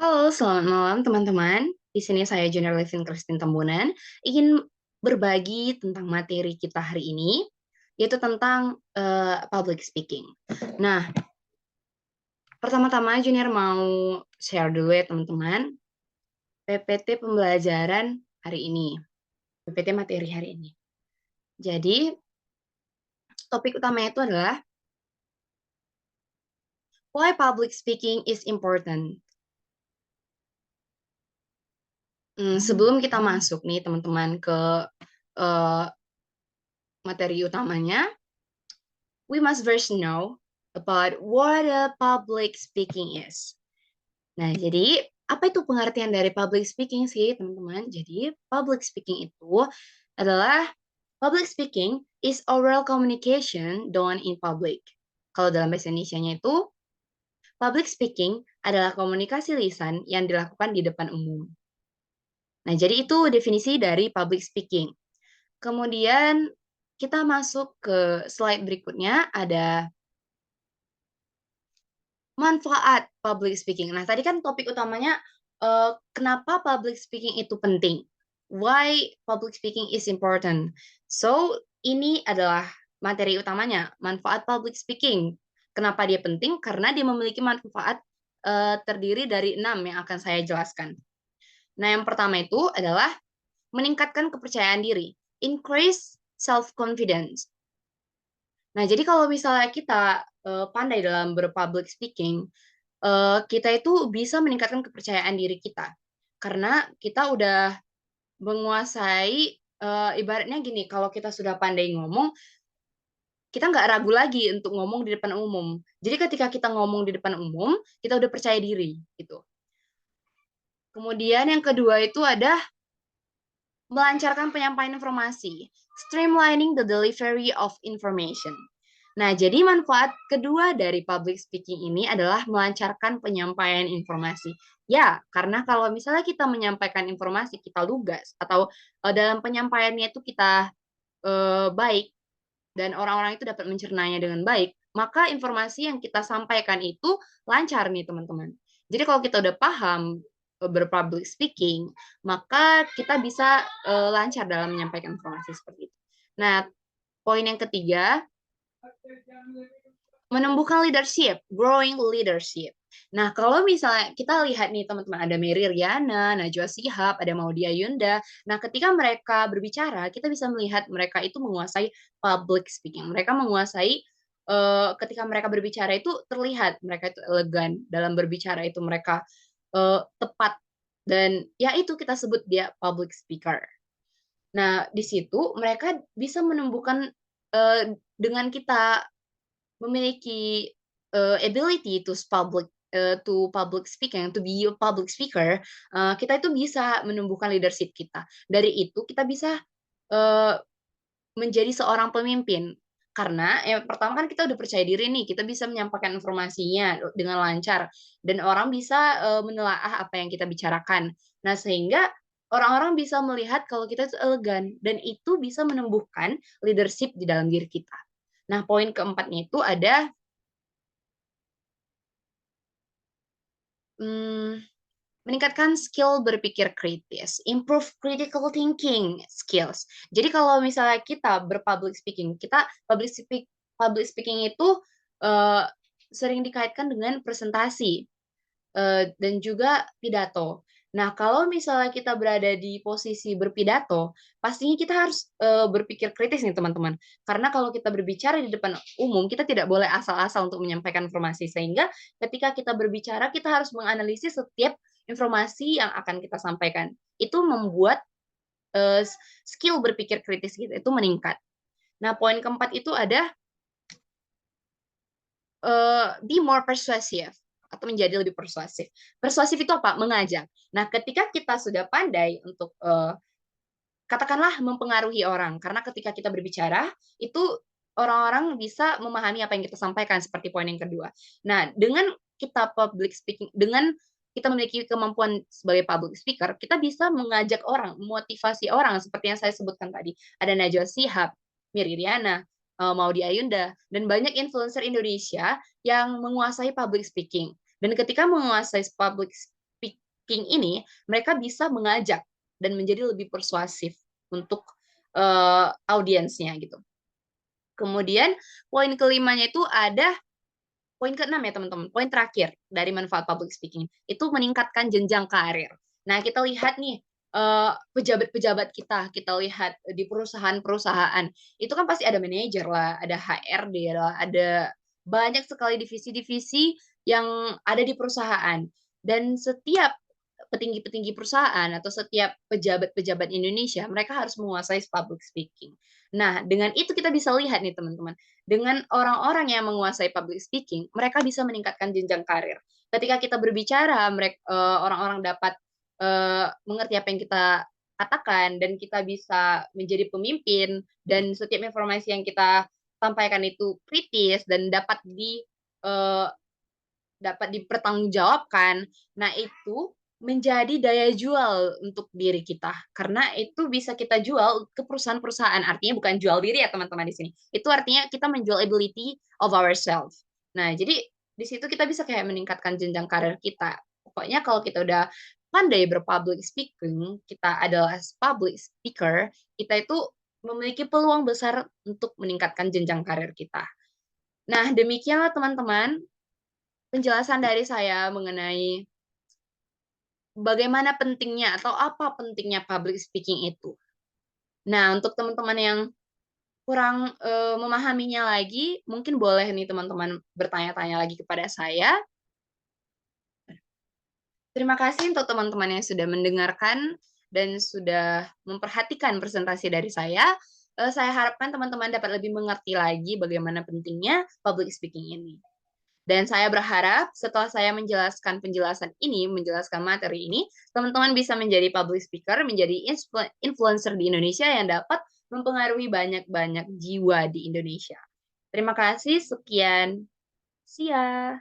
Halo, selamat malam teman-teman. Di sini saya Junior Levin Christine Tambunan, ingin berbagi tentang materi kita hari ini, yaitu tentang public speaking. Nah, pertama-tama Junior mau share dulu ya teman-teman, PPT pembelajaran hari ini, PPT materi hari ini. Jadi, topik utamanya itu adalah why public speaking is important. Sebelum kita masuk nih teman-teman ke uh, materi utamanya, we must first know about what a public speaking is. Nah, jadi apa itu pengertian dari public speaking sih, teman-teman? Jadi, public speaking itu adalah public speaking is oral communication done in public. Kalau dalam bahasa Indonesianya itu, public speaking adalah komunikasi lisan yang dilakukan di depan umum. Nah, jadi itu definisi dari public speaking. Kemudian kita masuk ke slide berikutnya, ada manfaat public speaking. Nah, tadi kan topik utamanya kenapa public speaking itu penting. Why public speaking is important. So, ini adalah materi utamanya, manfaat public speaking. Kenapa dia penting? Karena dia memiliki manfaat terdiri dari 6 yang akan saya jelaskan. Nah, yang pertama itu adalah meningkatkan kepercayaan diri, increase self-confidence. Nah, jadi kalau misalnya kita pandai dalam berpublic speaking, kita itu bisa meningkatkan kepercayaan diri kita. Karena kita udah menguasai, ibaratnya gini, kalau kita sudah pandai ngomong, kita nggak ragu lagi untuk ngomong di depan umum. Jadi ketika kita ngomong di depan umum, kita udah percaya diri, gitu. Kemudian yang kedua itu ada melancarkan penyampaian informasi, streamlining the delivery of information. Nah, jadi manfaat kedua dari public speaking ini adalah melancarkan penyampaian informasi. Ya, karena kalau misalnya kita menyampaikan informasi, kita lugas, atau dalam penyampaiannya itu kita baik, dan orang-orang itu dapat mencernanya dengan baik, maka informasi yang kita sampaikan itu lancar nih teman-teman. Jadi kalau kita udah paham berpublic speaking, maka kita bisa lancar dalam menyampaikan informasi seperti itu. Nah, poin yang ketiga, menumbuhkan leadership, growing leadership. Nah, kalau misalnya kita lihat nih teman-teman, ada Mary Riana, Najwa Shihab, ada Maudy Ayunda. Nah, ketika mereka berbicara, kita bisa melihat mereka itu menguasai public speaking. Mereka menguasai ketika mereka berbicara itu terlihat mereka itu elegan dalam berbicara, itu mereka tepat, dan ya itu kita sebut dia public speaker. Nah, di situ mereka bisa menumbuhkan dengan kita memiliki ability to public speaking, to be a public speaker, kita itu bisa menumbuhkan leadership kita. Dari itu kita bisa uh, menjadi seorang pemimpin. Karena yang pertama kan kita udah percaya diri nih, kita bisa menyampaikan informasinya dengan lancar dan orang bisa menelaah apa yang kita bicarakan. Nah, sehingga orang-orang bisa melihat kalau kita itu elegan dan itu bisa menumbuhkan leadership di dalam diri kita. Nah, poin keempatnya itu ada Mmm, meningkatkan skill berpikir kritis, improve critical thinking skills. Jadi kalau misalnya kita berpublic speaking, kita public speaking itu, eee, sering dikaitkan dengan presentasi, dan juga pidato. Nah, kalau misalnya kita berada di posisi berpidato, pastinya kita harus, berpikir kritis nih teman-teman. Karena kalau kita berbicara di depan umum, kita tidak boleh asal-asal untuk menyampaikan informasi. Sehingga ketika kita berbicara, kita harus menganalisis setiap informasi yang akan kita sampaikan. Itu membuat, skill berpikir kritis kita itu meningkat. Nah, poin keempat itu ada be more persuasive atau menjadi lebih persuasif. Persuasif itu apa? Mengajak. Nah, ketika kita sudah pandai untuk katakanlah mempengaruhi orang, karena ketika kita berbicara itu orang-orang bisa memahami apa yang kita sampaikan seperti poin yang kedua. Nah, dengan kita public speaking, dengan kita memiliki kemampuan sebagai public speaker, kita bisa mengajak orang, memotivasi orang seperti yang saya sebutkan tadi. Ada Najwa Shihab, Miri Riana, Maudy Ayunda, dan banyak influencer Indonesia yang menguasai public speaking. Dan ketika menguasai public speaking ini, mereka bisa mengajak dan menjadi lebih persuasif untuk, audiensnya gitu. Kemudian poin kelimanya itu ada poin keenam ya teman-teman, poin terakhir dari manfaat public speaking, itu meningkatkan jenjang karir. Nah kita lihat nih, pejabat-pejabat kita lihat di perusahaan-perusahaan, itu kan pasti ada manajer lah, ada HRD lah, ada banyak sekali divisi-divisi yang ada di perusahaan. Dan setiap petinggi-petinggi perusahaan atau setiap pejabat-pejabat Indonesia, mereka harus menguasai public speaking. Nah, dengan itu kita bisa lihat nih teman-teman, dengan orang-orang yang menguasai public speaking, mereka bisa meningkatkan jenjang karir. Ketika kita berbicara, orang-orang dapat mengerti apa yang kita katakan dan kita bisa menjadi pemimpin dan setiap informasi yang kita sampaikan itu kritis dan eh, dapat dipertanggungjawabkan. Nah, itu menjadi daya jual untuk diri kita, karena itu bisa kita jual ke perusahaan-perusahaan. Artinya bukan jual diri ya teman-teman di sini. Itu artinya kita menjual ability of ourselves. Nah, jadi di situ kita bisa kayak meningkatkan jenjang karir kita. Pokoknya kalau kita udah pandai berpublic speaking, kita adalah public speaker, kita itu memiliki peluang besar untuk meningkatkan jenjang karir kita. Nah, demikianlah teman-teman penjelasan dari saya mengenai bagaimana pentingnya atau apa pentingnya public speaking itu. Nah, untuk teman-teman yang kurang, memahaminya lagi, mungkin boleh nih teman-teman bertanya-tanya lagi kepada saya. Terima kasih untuk teman-teman yang sudah mendengarkan dan sudah memperhatikan presentasi dari saya. Saya harapkan teman-teman dapat lebih mengerti lagi bagaimana pentingnya public speaking ini. Dan saya berharap setelah saya menjelaskan penjelasan ini, menjelaskan materi ini, teman-teman bisa menjadi public speaker, menjadi influencer di Indonesia yang dapat mempengaruhi banyak-banyak jiwa di Indonesia. Terima kasih, sekian. See ya.